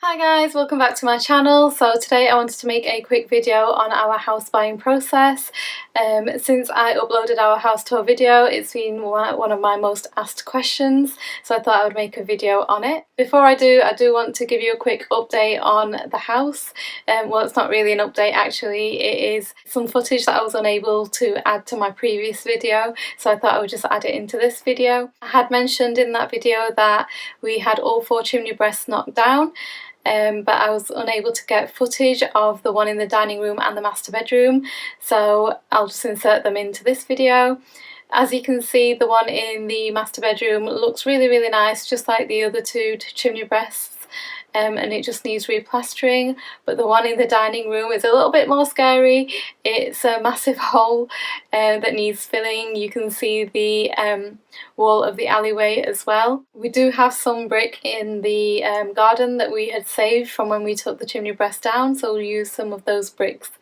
Hi guys, welcome back to my channel. So today I wanted to make a quick video on our house buying process. Since I uploaded our house tour video, it's been one of my most asked questions, so I thought I would make a video on it. Before I do want to give you a quick update on the house. Well, it's not really an update actually, it is some footage that I was unable to add to my previous video, so I thought I would just add it into this video. I had mentioned in that video that we had all 4 chimney breasts knocked down. But I was unable to get footage of the one in the dining room and the master bedroom, so I'll just insert them into this video. As you can see, the one in the master bedroom looks really nice, just like the other 2 chimney breasts. And it just needs replastering, but the one in the dining room is a little bit more scary. It's a massive hole that needs filling. You can see the wall of the alleyway as well. We do have some brick in the garden that we had saved from when we took the chimney breast down, so we'll use some of those bricks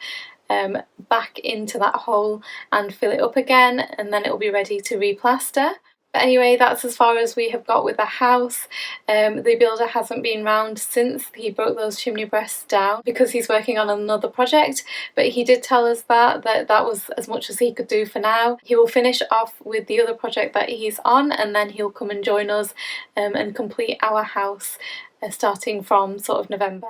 back into that hole and fill it up again, and then it will be ready to replaster. But anyway, that's as far as we have got with the house. The builder hasn't been round since he broke those chimney breasts down because he's working on another project, but he did tell us that was as much as he could do for now. He will finish off with the other project that he's on, and then he'll come and join us and complete our house starting from sort of November.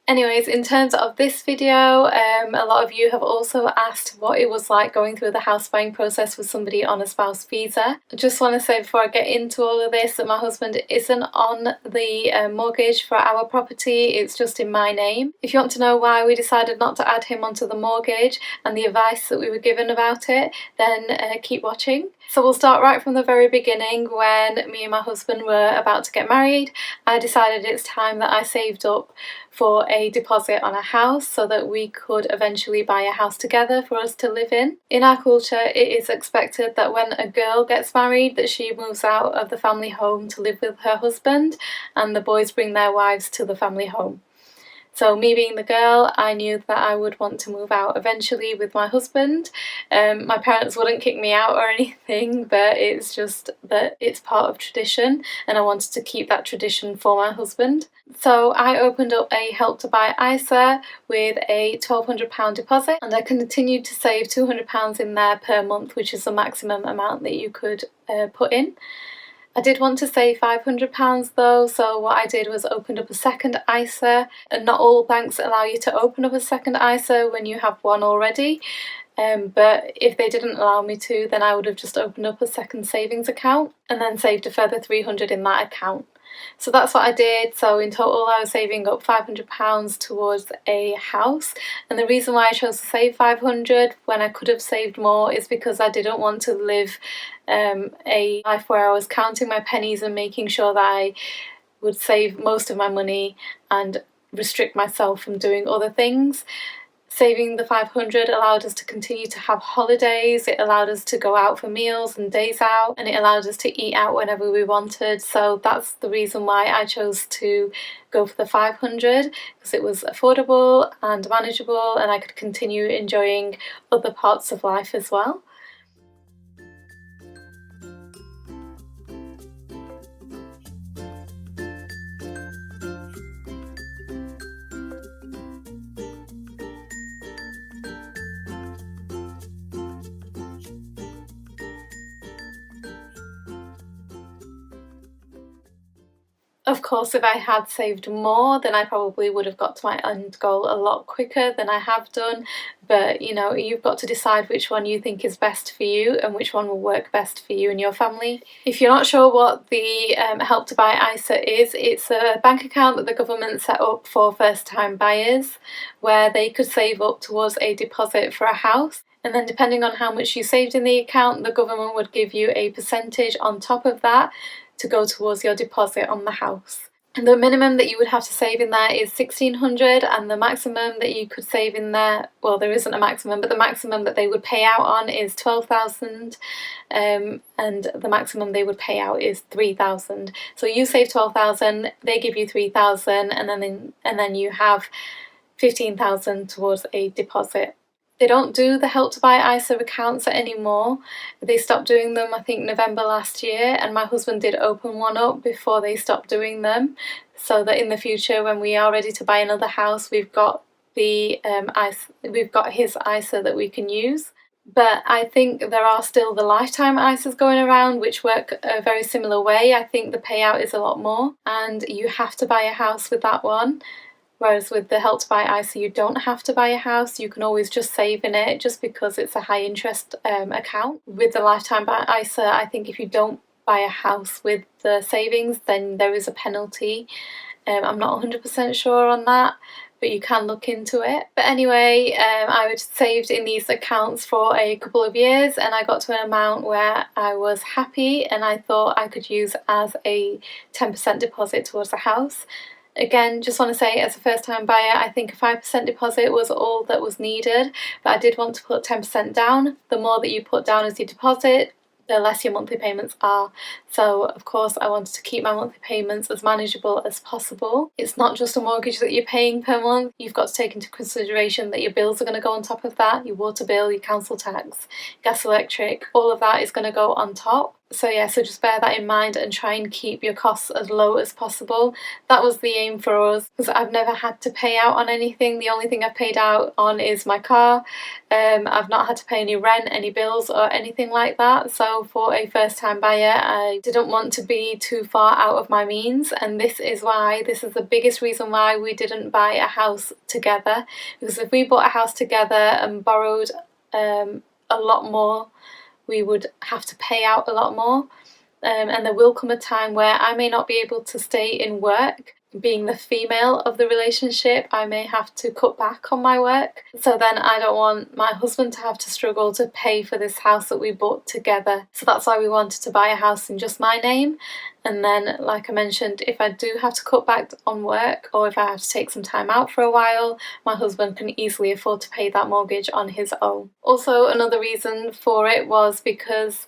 Anyways, in terms of this video, a lot of you have also asked what it was like going through the house buying process with somebody on a spouse visa. I just want to say before I get into all of this that my husband isn't on the mortgage for our property, it's just in my name. If you want to know why we decided not to add him onto the mortgage and the advice that we were given about it, then keep watching. So we'll start right from the very beginning. When me and my husband were about to get married, I decided it's time that I saved up for a deposit on a house so that we could eventually buy a house together for us to live in. In our culture, it is expected that when a girl gets married that she moves out of the family home to live with her husband, and the boys bring their wives to the family home. So me being the girl, I knew that I would want to move out eventually with my husband. My parents wouldn't kick me out or anything, but it's just that it's part of tradition and I wanted to keep that tradition for my husband. So I opened up a Help to Buy ISA with a £1,200 deposit, and I continued to save £200 in there per month, which is the maximum amount that you could put in. I did want to save £500 though, so what I did was opened up a second ISA, and not all banks allow you to open up a second ISA when you have one already. But if they didn't allow me to, then I would have just opened up a second savings account and then saved a further £300 in that account. So that's what I did. So in total I was saving up £500 towards a house, and the reason why I chose to save £500 when I could have saved more is because I didn't want to live a life where I was counting my pennies and making sure that I would save most of my money and restrict myself from doing other things. Saving the £500 allowed us to continue to have holidays, it allowed us to go out for meals and days out, and it allowed us to eat out whenever we wanted. So that's the reason why I chose to go for the £500, because it was affordable and manageable and I could continue enjoying other parts of life as well. Of course, if I had saved more, then I probably would have got to my end goal a lot quicker than I have done. But you know, you've got to decide which one you think is best for you and which one will work best for you and your family. If you're not sure what the Help to Buy ISA is, it's a bank account that the government set up for first-time buyers where they could save up towards a deposit for a house. And then depending on how much you saved in the account, the government would give you a percentage on top of that to go towards your deposit on the house. the minimum that you would have to save in there is 1,600, and the maximum that you could save in there, well, there isn't a maximum, but the maximum that they would pay out on is 12,000, and the maximum they would pay out is 3,000. So you save 12,000, they give you 3,000, and then you have 15,000 towards a deposit. They don't do the Help to Buy ISA accounts anymore. They stopped doing them, I think, November last year, and my husband did open one up before they stopped doing them, so that in the future, when we are ready to buy another house, we've got the we've got his ISA that we can use. But I think there are still the lifetime ISAs going around, which work a very similar way. I think the payout is a lot more, and you have to buy a house with that one. Whereas with the Help to Buy ISA, you don't have to buy a house. You can always just save in it, just because it's a high interest account. With the Lifetime Buy ISA, I think if you don't buy a house with the savings, then there is a penalty. I'm not 100% sure on that, but you can look into it. But anyway, I was saved in these accounts for a couple of years, and I got to an amount where I was happy, and I thought I could use as a 10% deposit towards a house. Again, just want to say, as a first-time buyer, I think a 5% deposit was all that was needed, but I did want to put 10% down. The more that you put down as your deposit, the less your monthly payments are. So of course I wanted to keep my monthly payments as manageable as possible. It's not just a mortgage that you're paying per month. You've got to take into consideration that your bills are going to go on top of that. Your water bill, your council tax, gas, electric, all of that is going to go on top. So yeah, so just bear that in mind and try and keep your costs as low as possible. That was the aim for us, because I've never had to pay out on anything. The only thing I've paid out on is my car. I've not had to pay any rent, any bills or anything like that. So for a first-time buyer, I didn't want to be too far out of my means, and this is the biggest reason why we didn't buy a house together. Because if we bought a house together and borrowed a lot more, we would have to pay out a lot more, and there will come a time where I may not be able to stay in work. Being the female of the relationship, I may have to cut back on my work. So then I don't want my husband to have to struggle to pay for this house that we bought together. So that's why we wanted to buy a house in just my name. And then, like I mentioned, if I do have to cut back on work, or if I have to take some time out for a while, my husband can easily afford to pay that mortgage on his own. Also, another reason for it was because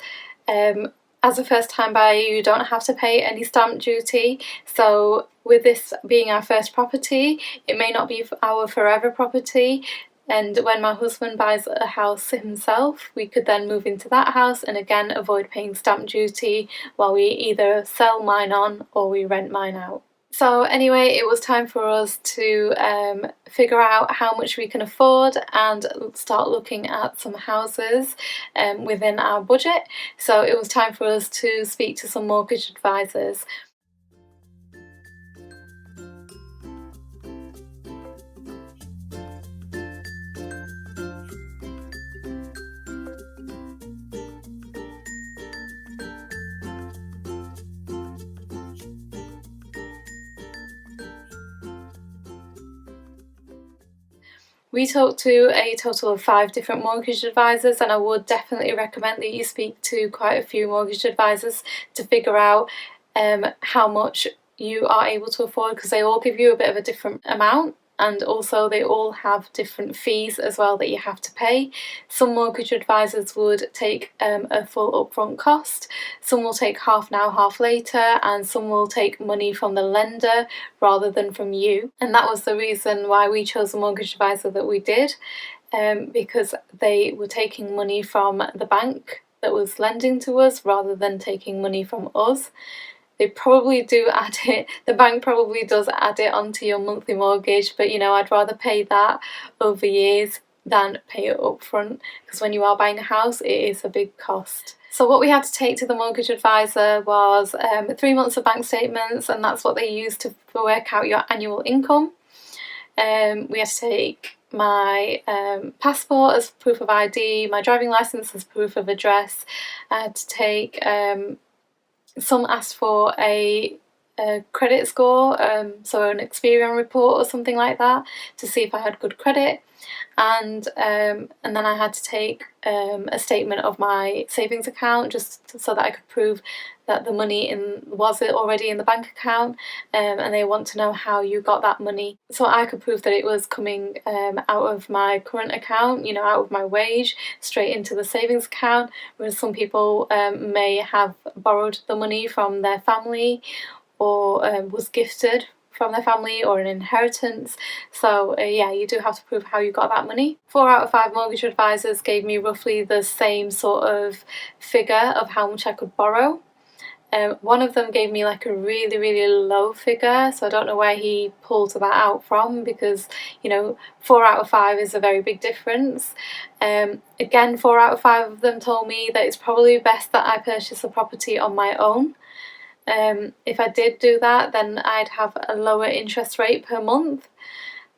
as a first-time buyer, you don't have to pay any stamp duty. So with this being our first property, it may not be our forever property. And when my husband buys a house himself, we could then move into that house and again avoid paying stamp duty while we either sell mine on or we rent mine out. So anyway, it was time for us to figure out how much we can afford and start looking at some houses within our budget. So it was time for us to speak to some mortgage advisors. We talked to a total of 5 different mortgage advisors, and I would definitely recommend that you speak to quite a few mortgage advisors to figure out how much you are able to afford, because they all give you a bit of a different amount, and also they all have different fees as well that you have to pay. Some mortgage advisors would take a full upfront cost, some will take half now, half later, and some will take money from the lender rather than from you. And that was the reason why we chose the mortgage advisor that we did, because they were taking money from the bank that was lending to us rather than taking money from us. They probably do add it, the bank probably does add it onto your monthly mortgage, but you know, I'd rather pay that over years than pay it up front, because when you are buying a house, it is a big cost. So what we had to take to the mortgage advisor was 3 months of bank statements, and that's what they use to work out your annual income. We had to take my passport as proof of ID, my driving licence as proof of address. I had to take some asked for a a credit score, so an Experian report or something like that, to see if I had good credit. And then I had to take a statement of my savings account, just so that I could prove that the money was already in the bank account, and they want to know how you got that money. So I could prove that it was coming out of my current account, you know, out of my wage, straight into the savings account, whereas some people may have borrowed the money from their family, or was gifted from their family, or an inheritance. So yeah, you do have to prove how you got that money. 4 out of 5 mortgage advisors gave me roughly the same sort of figure of how much I could borrow. One of them gave me like a really low figure, so I don't know where he pulled that out from, because, you know, 4 out of 5 is a very big difference. Again, 4 out of 5 of them told me that it's probably best that I purchase a property on my own. If I did do that, then I'd have a lower interest rate per month.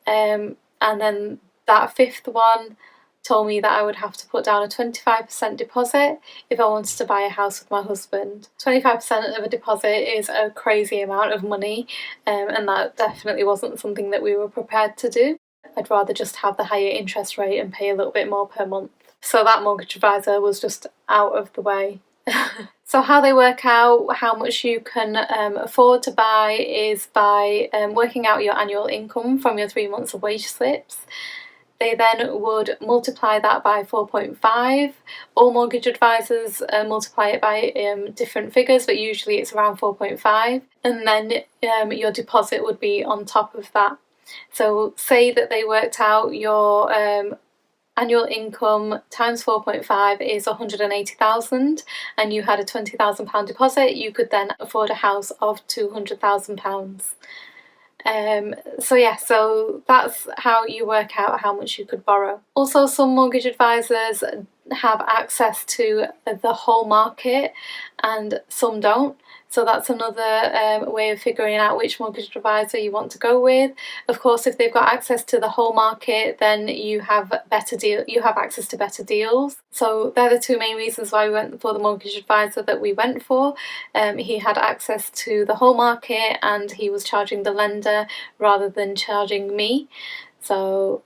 And then that 5th one told me that I would have to put down a 25% deposit if I wanted to buy a house with my husband. 25% of a deposit is a crazy amount of money, and that definitely wasn't something that we were prepared to do. I'd rather just have the higher interest rate and pay a little bit more per month. So that mortgage advisor was just out of the way. So how they work out how much you can afford to buy is by working out your annual income from your 3 months of wage slips. They then would multiply that by 4.5. All mortgage advisors multiply it by different figures, but usually it's around 4.5. And then your deposit would be on top of that. So say that they worked out your annual income times 4.5 is 180,000, and you had a £20,000 deposit, you could then afford a house of £200,000. So yeah, so that's how you work out how much you could borrow. Also, some mortgage advisors have access to the whole market and some don't. So that's another way of figuring out which mortgage advisor you want to go with. Of course, if they've got access to the whole market, then you have access to better deals. So they're the 2 main reasons why we went for the mortgage advisor that we went for. He had access to the whole market, and he was charging the lender rather than charging me. So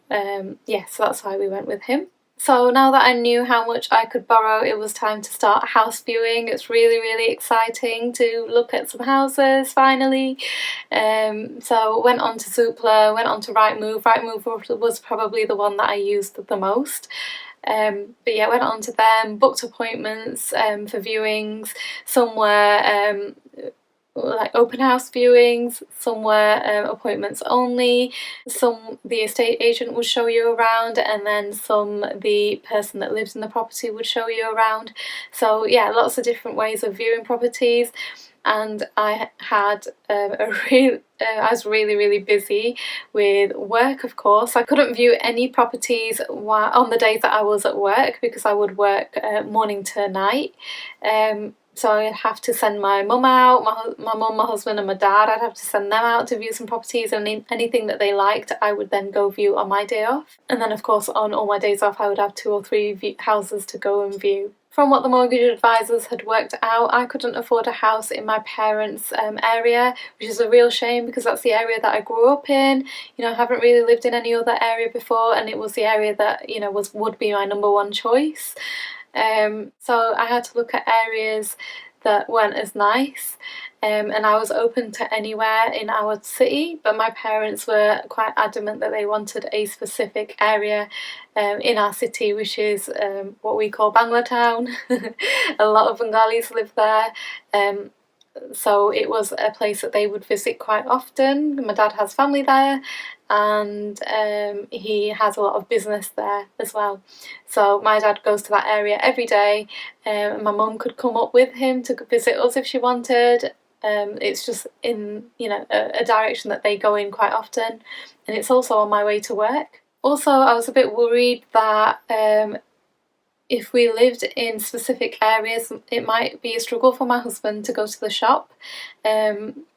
yeah, so that's why we went with him. So now that I knew how much I could borrow, it was time to start house viewing. It's really exciting to look at some houses finally. So went on to Zoopla, went on to Rightmove. Rightmove was probably the one that I used the most. But yeah, went on to them, booked appointments for viewings. Some were like open house viewings, some were appointments only, some the estate agent would show you around, and then some the person that lives in the property would show you around. So yeah, lots of different ways of viewing properties. And I had I was really busy with work, of course. I couldn't view any properties on the days that I was at work, because I would work morning to night. So I'd have to send my mum out, my mum, my husband and my dad, I'd have to send them out to view some properties, and anything that they liked I would then go view on my day off. And then of course on all my days off I would have 2 or 3 houses to go and view. From what the mortgage advisors had worked out, I couldn't afford a house in my parents' area, which is a real shame, because that's the area that I grew up in. You know, I haven't really lived in any other area before, and it was the area that, you know, would be my number 1 choice. So I had to look at areas that weren't as nice, and I was open to anywhere in our city, but my parents were quite adamant that they wanted a specific area in our city, which is what we call Bangla Town. A lot of Bengalis live there, so it was a place that they would visit quite often. My dad has family there, and he has a lot of business there as well. So my dad goes to that area every day, and my mum could come up with him to visit us if she wanted. It's just in, you know, a direction that they go in quite often, and it's also on my way to work. Also, I was a bit worried that if we lived in specific areas, it might be a struggle for my husband to go to the shop,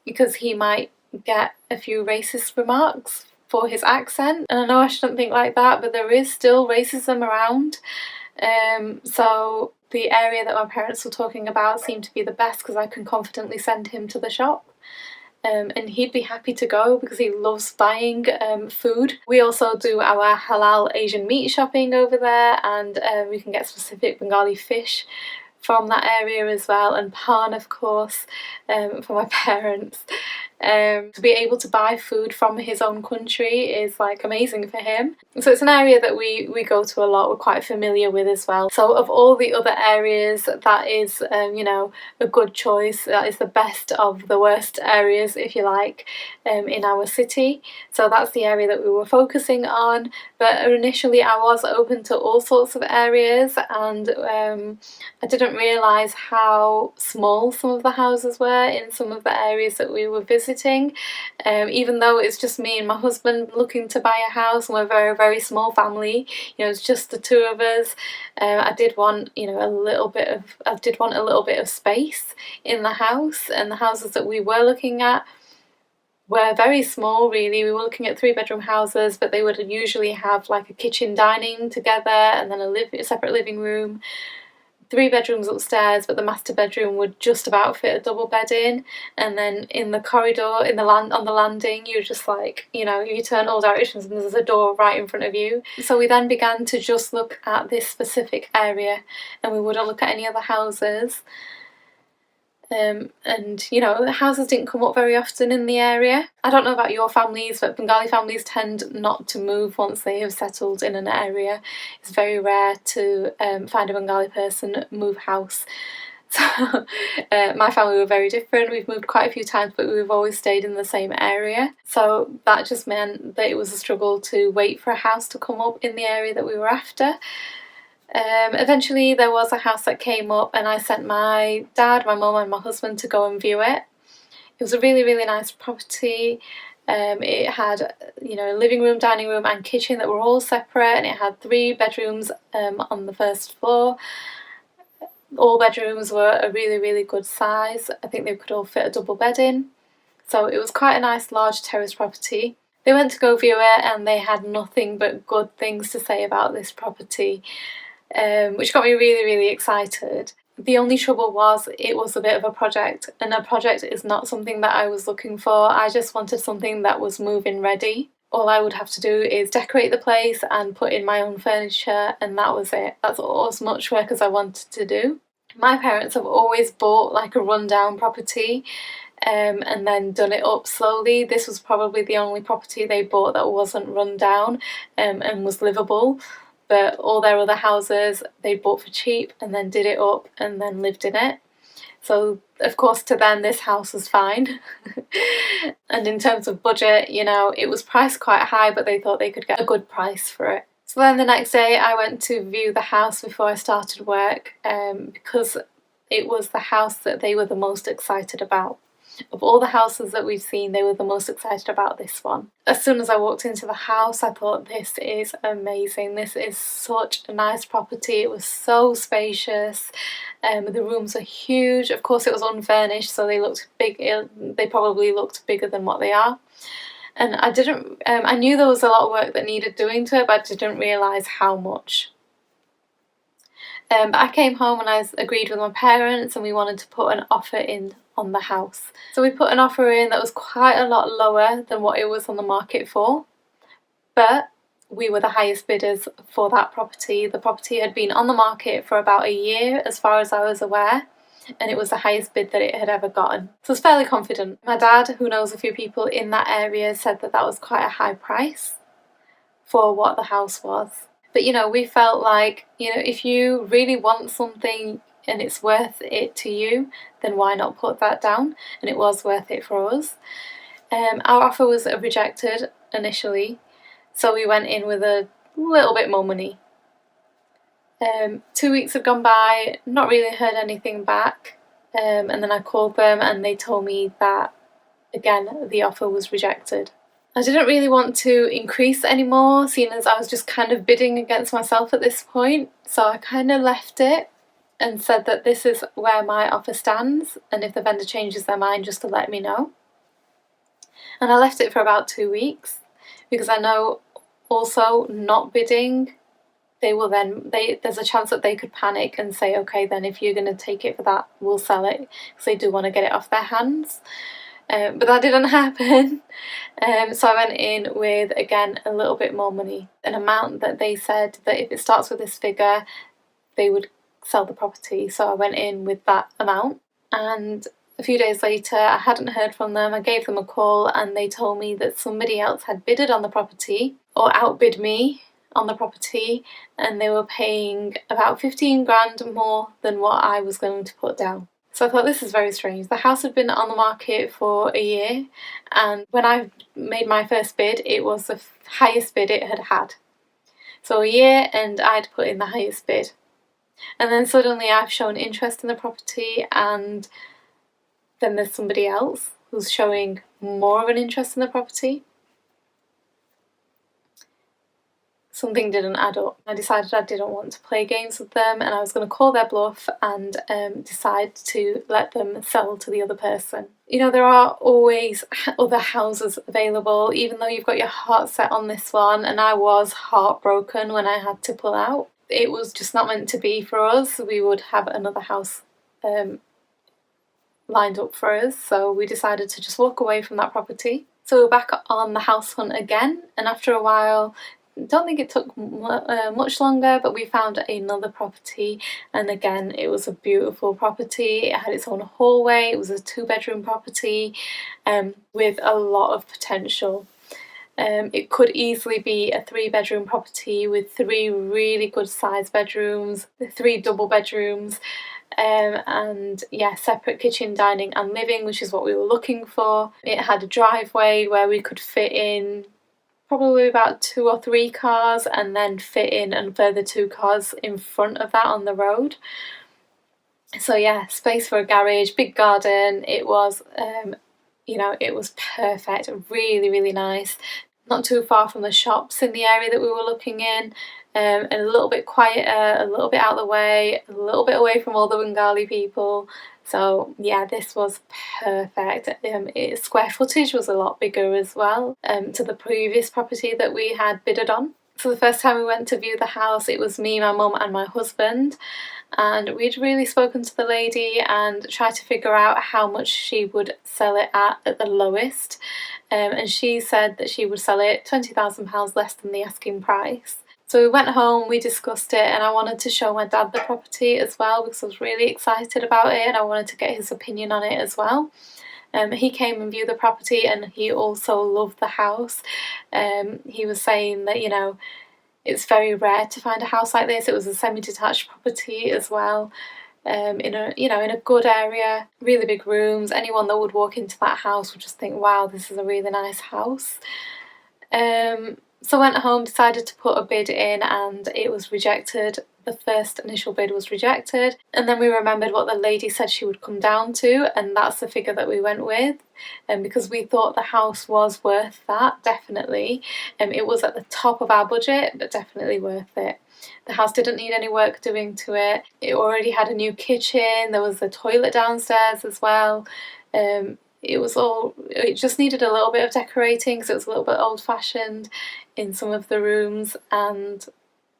because he might get a few racist remarks for his accent. And I know I shouldn't think like that, but there is still racism around. So the area that my parents were talking about seemed to be the best, because I can confidently send him to the shop. and he'd be happy to go because he loves buying food. We also do our halal Asian meat shopping over there, and we can get specific Bengali fish from that area as well, and pan, of course, for my parents. To be able to buy food from his own country is like amazing for him. So it's an area that we go to a lot, we're quite familiar with as well. So of all the other areas, that is you know, a good choice. That is the best of the worst areas, if you like, in our city. So that's the area that we were focusing on. But initially I was open to all sorts of areas, and I didn't realise how small some of the houses were in some of the areas that we were visiting. Even though it's just me and my husband looking to buy a house, and we're a very, very small family, you know, it's just the two of us. I did want, you know, a little bit of space in the house, and the houses that we were looking at were very small really. We were looking at 3-bedroom houses, but they would usually have like a kitchen dining together, and then a separate living room. 3 bedrooms upstairs, but the master bedroom would just about fit a double bed in, and then in the corridor, on the landing, you're just like, you know, you turn all directions and there's a door right in front of you. So we then began to just look at this specific area, and we wouldn't look at any other houses. And you know, the houses didn't come up very often in the area. I don't know about your families, but Bengali families tend not to move once they have settled in an area. It's very rare to find a Bengali person move house. So my family were very different. We've moved quite a few times, but we've always stayed in the same area. So that just meant that it was a struggle to wait for a house to come up in the area that we were after. Eventually there was a house that came up, and I sent my dad, my mum and my husband to go and view it. It was a really, really nice property. It had, you know, a living room, dining room and kitchen that were all separate, and it had 3 bedrooms on the first floor. All bedrooms were a really, really good size. I think they could all fit a double bed in. So it was quite a nice large terrace property. They went to go view it, and they had nothing but good things to say about this property. Which got me really, really excited. The only trouble was it was a bit of a project, and a project is not something that I was looking for. I just wanted something that was move-in ready. All I would have to do is decorate the place and put in my own furniture, and that was it. That's as much work as I wanted to do. My parents have always bought like a rundown property and then done it up slowly. This was probably the only property they bought that wasn't run down and was livable. But all their other houses they bought for cheap and then did it up and then lived in it. So of course to them this house was fine. And in terms of budget, you know, it was priced quite high, but they thought they could get a good price for it. So then the next day I went to view the house before I started work because it was the house that they were the most excited about. Of all the houses that we've seen, they were the most excited about this one. As soon as I walked into the house, I thought, this is amazing. This is such a nice property. It was so spacious. The rooms are huge. Of course, it was unfurnished, so they looked big. They probably looked bigger than what they are. And I knew there was a lot of work that needed doing to it, but I didn't realise how much. But I came home and I agreed with my parents, and we wanted to put an offer in on the house. So we put an offer in that was quite a lot lower than what it was on the market for, but we were the highest bidders for that property. The property had been on the market for about a year as far as I was aware, and it was the highest bid that it had ever gotten. So I was fairly confident. My dad, who knows a few people in that area, said that that was quite a high price for what the house was. But you know, we felt like, you know, if you really want something and it's worth it to you, then why not put that down? And it was worth it for us. Our offer was rejected initially, so we went in with a little bit more money. 2 weeks had gone by, not really heard anything back, and then I called them and they told me that again the offer was rejected. I didn't really want to increase anymore, seeing as I was just kind of bidding against myself at this point, so I kind of left it and said that this is where my offer stands, and if the vendor changes their mind, just to let me know. And I left it for about 2 weeks because I know also not bidding, there's a chance that they could panic and say, okay, then if you're going to take it for that, we'll sell it, because they do want to get it off their hands. but that didn't happen. So I went in with, again, a little bit more money, an amount that they said that if it starts with this figure, they would sell the property. So I went in with that amount, and a few days later I hadn't heard from them. I gave them a call and they told me that somebody else had bidded on the property, or outbid me on the property, and they were paying about 15 grand more than what I was going to put down. So I thought, this is very strange. The house had been on the market for a year, and when I made my first bid, it was the highest bid it had had. So a year and I'd put in the highest bid. And then suddenly I've shown interest in the property, and then there's somebody else who's showing more of an interest in the property. Something didn't add up. I decided I didn't want to play games with them, and I was going to call their bluff and decide to let them sell to the other person. You know, there are always other houses available, even though you've got your heart set on this one, and I was heartbroken when I had to pull out. It was just not meant to be for us. We would have another house lined up for us, so we decided to just walk away from that property. So we're back on the house hunt again, and after a while, don't think it took much longer, but we found another property, and again it was a beautiful property. It had its own hallway. It was a 2-bedroom property with a lot of potential. It could easily be a 3-bedroom property with 3 really good sized bedrooms, 3 double bedrooms, and yeah, separate kitchen, dining and living, which is what we were looking for. It had a driveway where we could fit in probably about 2 or 3 cars, and then fit in a further 2 cars in front of that on the road. So yeah, space for a garage, big garden. It was, you know, it was perfect, really, really nice. Not too far from the shops in the area that we were looking in, and a little bit quieter, a little bit out of the way, a little bit away from all the Bengali people. So yeah, this was perfect. Its square footage was a lot bigger as well to the previous property that we had bidded on. So the first time we went to view the house, it was me, my mum and my husband, and we'd really spoken to the lady and tried to figure out how much she would sell it at the lowest, and she said that she would sell it £20,000 less than the asking price. So we went home, we discussed it, and I wanted to show my dad the property as well because I was really excited about it and I wanted to get his opinion on it as well. He came and viewed the property and he also loved the house. He was saying that, you know, it's very rare to find a house like this. It was a semi-detached property as well, in a good area, really big rooms. Anyone that would walk into that house would just think, wow, this is a really nice house. So I went home, decided to put a bid in, and it was rejected. The first initial bid was rejected, and then we remembered what the lady said she would come down to, and that's the figure that we went with. And because we thought the house was worth that, definitely. It was at the top of our budget, but definitely worth it. The house didn't need any work doing to it. It already had a new kitchen. There was a toilet downstairs as well. It just needed a little bit of decorating because it was a little bit old-fashioned in some of the rooms, and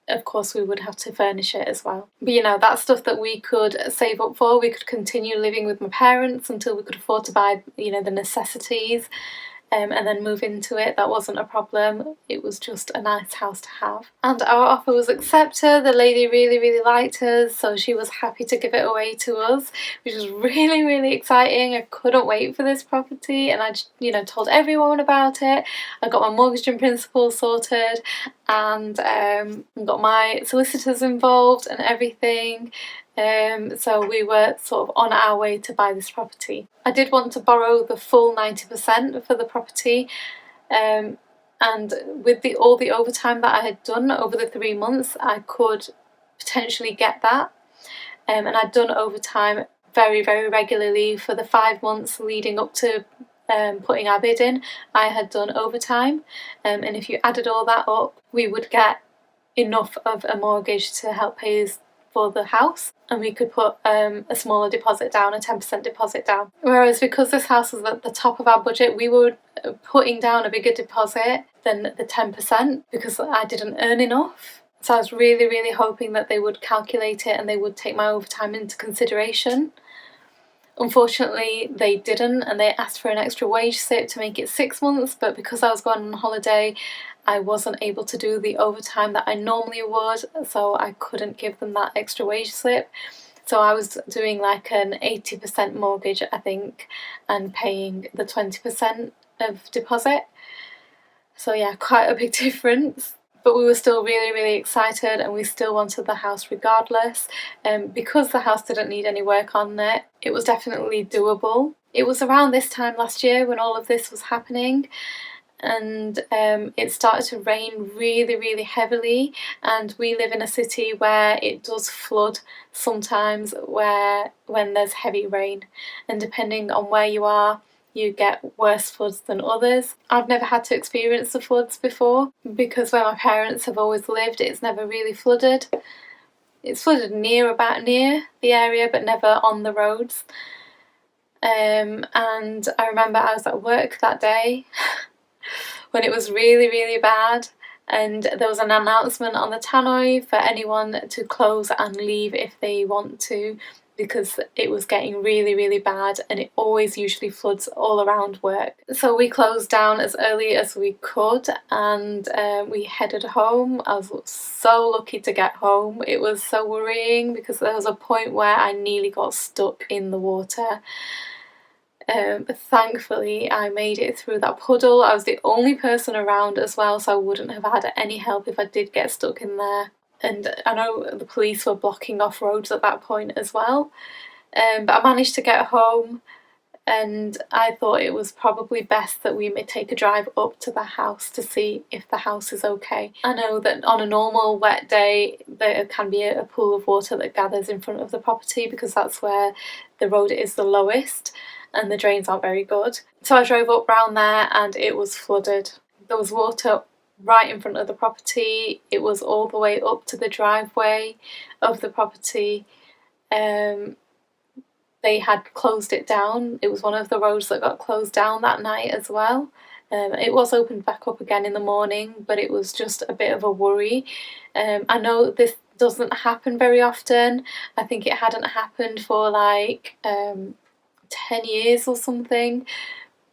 of course we would have to furnish it as well. But you know, that's stuff that we could save up for. We could continue living with my parents until we could afford to buy, you know, the necessities, and then move into it. That wasn't a problem. It was just a nice house to have. And our offer was accepted. The lady really, really liked us, so she was happy to give it away to us, which was really, really exciting. I couldn't wait for this property, and I, you know, told everyone about it. I got my mortgage in principle sorted, and got my solicitors involved and everything. So we were sort of on our way to buy this property. I did want to borrow the full 90% for the property, and with all the overtime that I had done over the 3 months, I could potentially get that. And I'd done overtime very, very regularly for the 5 months leading up to putting our bid in. I had done overtime, and if you added all that up, we would get enough of a mortgage to help pay for the house, and we could put a smaller deposit down, a 10% deposit down. Whereas because this house was at the top of our budget, we were putting down a bigger deposit than the 10% because I didn't earn enough. So I was really, really hoping that they would calculate it and they would take my overtime into consideration. Unfortunately they didn't, and they asked for an extra wage slip to make it 6 months, but because I was going on holiday I wasn't able to do the overtime that I normally would, so I couldn't give them that extra wage slip. So I was doing like an 80% mortgage, I think, and paying the 20% of deposit. So yeah, quite a big difference. But we were still really excited, and we still wanted the house regardless. Because the house didn't need any work on it, it was definitely doable. It was around this time last year when all of this was happening, and it started to rain really heavily, and we live in a city where it does flood sometimes when there's heavy rain, and depending on where you are you get worse floods than others. I've never had to experience the floods before because where my parents have always lived it's never really flooded. It's flooded near the area but never on the roads. And I remember I was at work that day when it was really bad, and there was an announcement on the tannoy for anyone to close and leave if they want to, because it was getting really bad, and it always usually floods all around work. So we closed down as early as we could, and we headed home. I was so lucky to get home. It was so worrying because there was a point where I nearly got stuck in the water. Thankfully I made it through that puddle. I was the only person around as well, so I wouldn't have had any help if I did get stuck in there. And I know the police were blocking off roads at that point as well. But I managed to get home, and I thought it was probably best that we may take a drive up to the house to see if the house is okay. I know that on a normal wet day there can be a pool of water that gathers in front of the property because that's where the road is the lowest and the drains aren't very good. So I drove up round there and it was flooded. There was water right in front of the property. It was all the way up to the driveway of the property. They had closed it down. It was one of the roads that got closed down that night as well. It was opened back up again in the morning, but it was just a bit of a worry. I know this doesn't happen very often. I think it hadn't happened for like 10 years or something,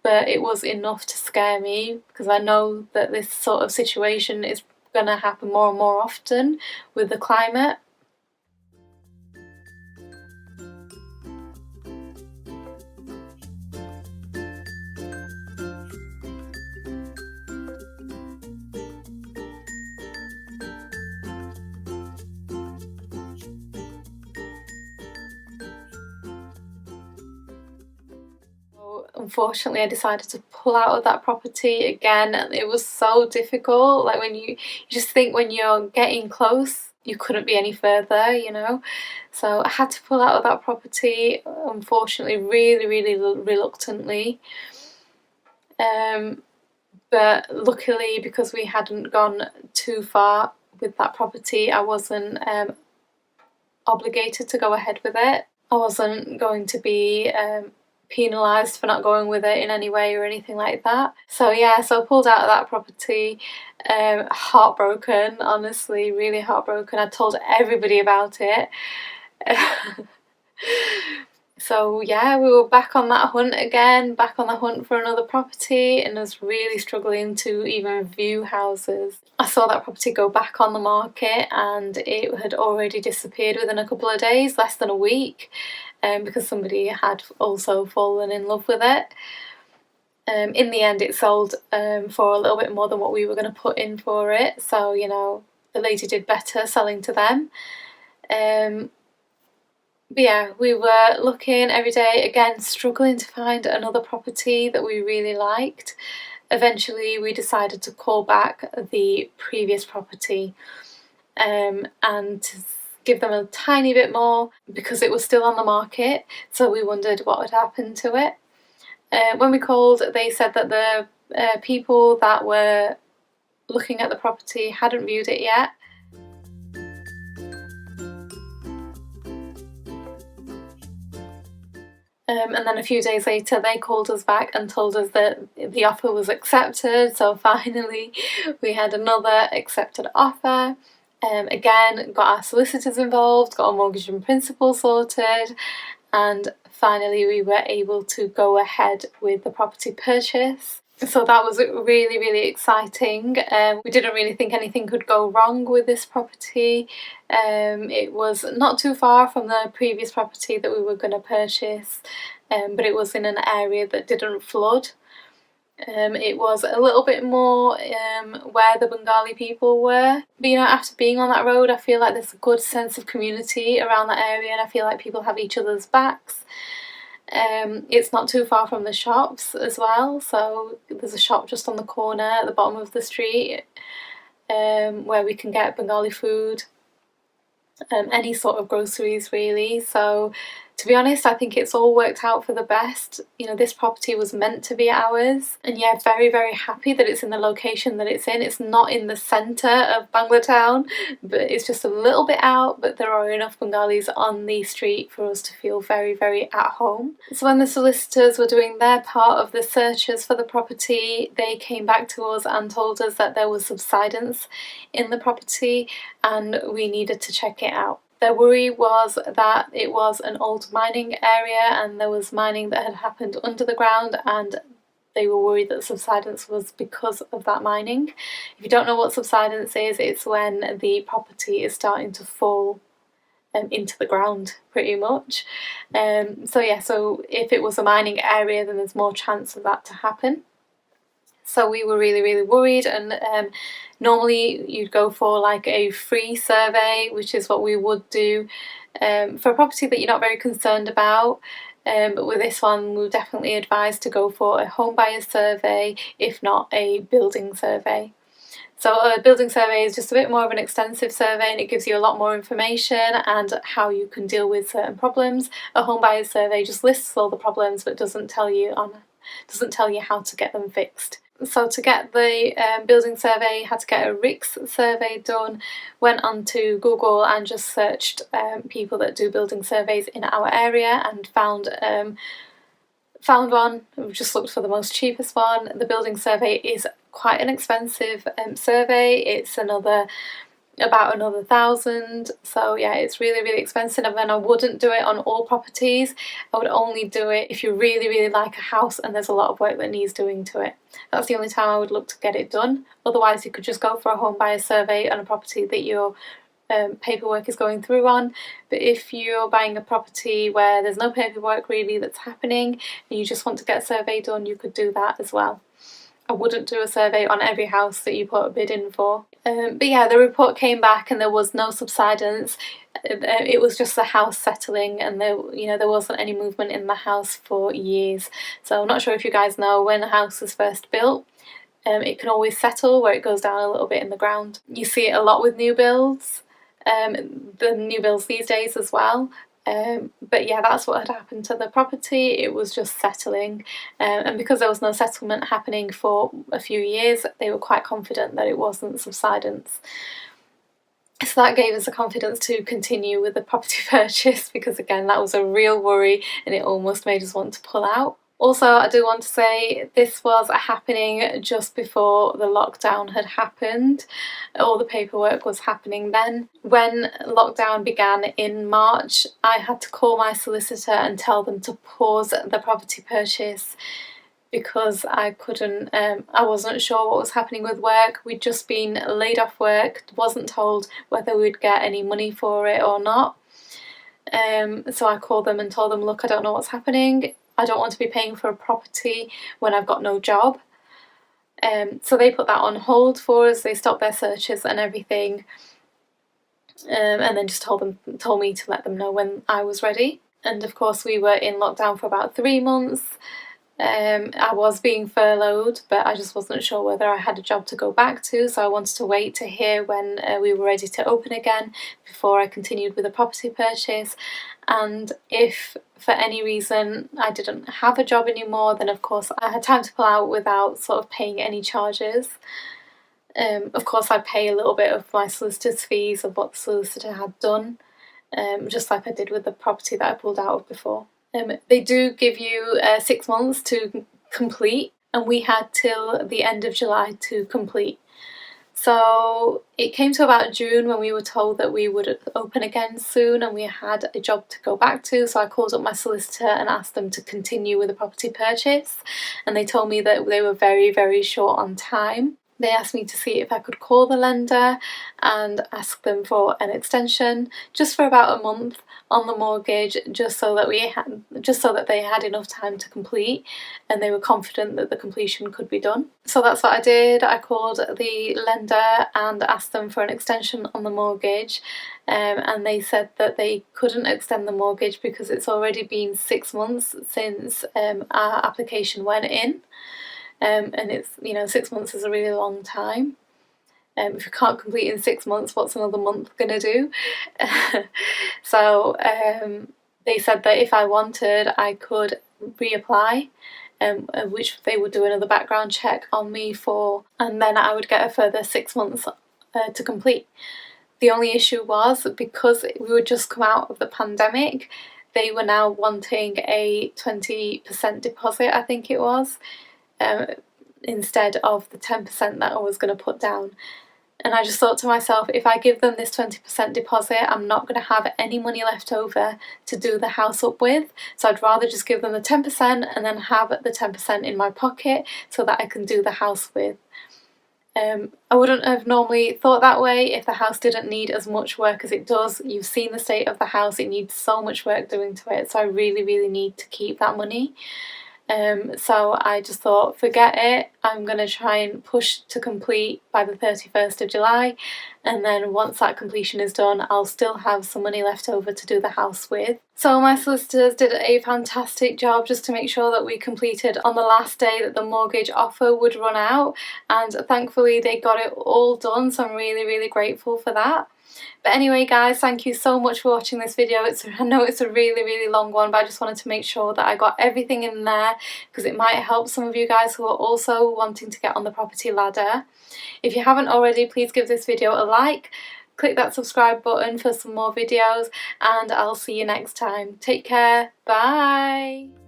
but it was enough to scare me because I know that this sort of situation is going to happen more and more often with the climate. Unfortunately I decided to pull out of that property again, and it was so difficult. Like when you just think when you're getting close you couldn't be any further, you know. So I had to pull out of that property, unfortunately, really reluctantly. But luckily, because we hadn't gone too far with that property, I wasn't obligated to go ahead with it. I wasn't going to be penalised for not going with it in any way or anything like that. So yeah, so I pulled out of that property, heartbroken, honestly, really heartbroken. I told everybody about it. So yeah, we were back on that hunt again, back on the hunt for another property, and I was really struggling to even view houses. I saw that property go back on the market and it had already disappeared within a couple of days, less than a week, because somebody had also fallen in love with it. In the end it sold for a little bit more than what we were going to put in for it, so you know, the lady did better selling to them. But yeah, we were looking every day, again struggling to find another property that we really liked. Eventually we decided to call back the previous property and to give them a tiny bit more because it was still on the market, so we wondered what had happened to it. When we called, they said that the people that were looking at the property hadn't viewed it yet. And then a few days later they called us back and told us that the offer was accepted, so finally we had another accepted offer. Again, got our solicitors involved, got our mortgage in principle sorted, and finally we were able to go ahead with the property purchase. So that was really, really exciting. We didn't really think anything could go wrong with this property. It was not too far from the previous property that we were going to purchase, but it was in an area that didn't flood. It was a little bit more where the Bengali people were. But after being on that road, I feel like there's a good sense of community around that area, and I feel like people have each other's backs. It's not too far from the shops as well, so there's a shop just on the corner at the bottom of the street where we can get Bengali food, any sort of groceries really. So to be honest, I think it's all worked out for the best. This property was meant to be ours, and yeah, very, very happy that it's in the location that it's in. It's not in the centre of Bangla town, but it's just a little bit out, but there are enough Bengalis on the street for us to feel very, very at home. So when the solicitors were doing their part of the searches for the property, they came back to us and told us that there was subsidence in the property and we needed to check it out. Their worry was that it was an old mining area and there was mining that had happened under the ground, and they were worried that subsidence was because of that mining. If you don't know what subsidence is, it's when the property is starting to fall into the ground pretty much. So if it was a mining area, then there's more chance of that to happen. So we were really, really worried, and normally you'd go for like a free survey, which is what we would do for a property that you're not very concerned about. But with this one, we were definitely advised to go for a home buyer survey, if not a building survey. So a building survey is just a bit more of an extensive survey, and it gives you a lot more information and how you can deal with certain problems. A home buyer survey just lists all the problems but doesn't tell you how to get them fixed. So to get the building survey, had to get a ruks survey done. Went onto Google and just searched people that do building surveys in our area and found one. We just looked for the most cheapest one. The building survey is quite an expensive survey. It's about another 1,000, so yeah, it's really, really expensive. And then I wouldn't do it on all properties. I would only do it if you really, really like a house and there's a lot of work that needs doing to it. That's the only time I would look to get it done. Otherwise, you could just go for a home buyer survey on a property that your paperwork is going through on. But if you're buying a property where there's no paperwork really that's happening and you just want to get a survey done, you could do that as well. I wouldn't do a survey on every house that you put a bid in for. But yeah, the report came back and there was no subsidence. It was just the house settling, and there wasn't any movement in the house for years. So I'm not sure if you guys know, when a house is first built, it can always settle where it goes down a little bit in the ground. You see it a lot with new builds, the new builds these days as well. But yeah, that's what had happened to the property. It was just settling, and because there was no settlement happening for a few years, they were quite confident that it wasn't subsidence. So that gave us the confidence to continue with the property purchase, because again, that was a real worry and it almost made us want to pull out. Also, I do want to say this was happening just before the lockdown had happened. All the paperwork was happening then. When lockdown began in March, I had to call my solicitor and tell them to pause the property purchase because I wasn't sure what was happening with work. We'd just been laid off work, wasn't told whether we'd get any money for it or not. So I called them and told them, look, I don't know what's happening. I don't want to be paying for a property when I've got no job. So they put that on hold for us. They stopped their searches and everything, and then just told me to let them know when I was ready. And of course, we were in lockdown for about 3 months. I was being furloughed, but I just wasn't sure whether I had a job to go back to, so I wanted to wait to hear when we were ready to open again before I continued with the property purchase. And if for any reason I didn't have a job anymore, then of course I had time to pull out without sort of paying any charges. Of course, I'd pay a little bit of my solicitor's fees of what the solicitor had done, just like I did with the property that I pulled out of before. They do give you 6 months to complete, and we had till the end of July to complete. So it came to about June when we were told that we would open again soon and we had a job to go back to. So I called up my solicitor and asked them to continue with the property purchase, and they told me that they were very, very short on time. They asked me to see if I could call the lender and ask them for an extension just for about a month on the mortgage, just so that they had enough time to complete and they were confident that the completion could be done. So that's what I did. I called the lender and asked them for an extension on the mortgage, and they said that they couldn't extend the mortgage because it's already been 6 months since our application went in. And it's, 6 months is a really long time. If you can't complete in 6 months, what's another month gonna do? So they said that if I wanted, I could reapply, which they would do another background check on me for, and then I would get a further 6 months to complete. The only issue was, because we would just come out of the pandemic, they were now wanting a 20% deposit, I think it was, instead of the 10% that I was going to put down. And I just thought to myself, if I give them this 20% deposit, I'm not going to have any money left over to do the house up with. So I'd rather just give them the 10% and then have the 10% in my pocket so that I can do the house with. I wouldn't have normally thought that way if the house didn't need as much work as it does. You've seen the state of the house, it needs so much work doing to it, so I really, really need to keep that money. So I just thought, forget it, I'm going to try and push to complete by the 31st of July, and then once that completion is done, I'll still have some money left over to do the house with. So my solicitors did a fantastic job just to make sure that we completed on the last day that the mortgage offer would run out, and thankfully they got it all done, so I'm really, really grateful for that. But anyway guys, thank you so much for watching this video. I know it's a really, really long one, but I just wanted to make sure that I got everything in there because it might help some of you guys who are also wanting to get on the property ladder. If you haven't already, please give this video a like, click that subscribe button for some more videos, and I'll see you next time. Take care, bye!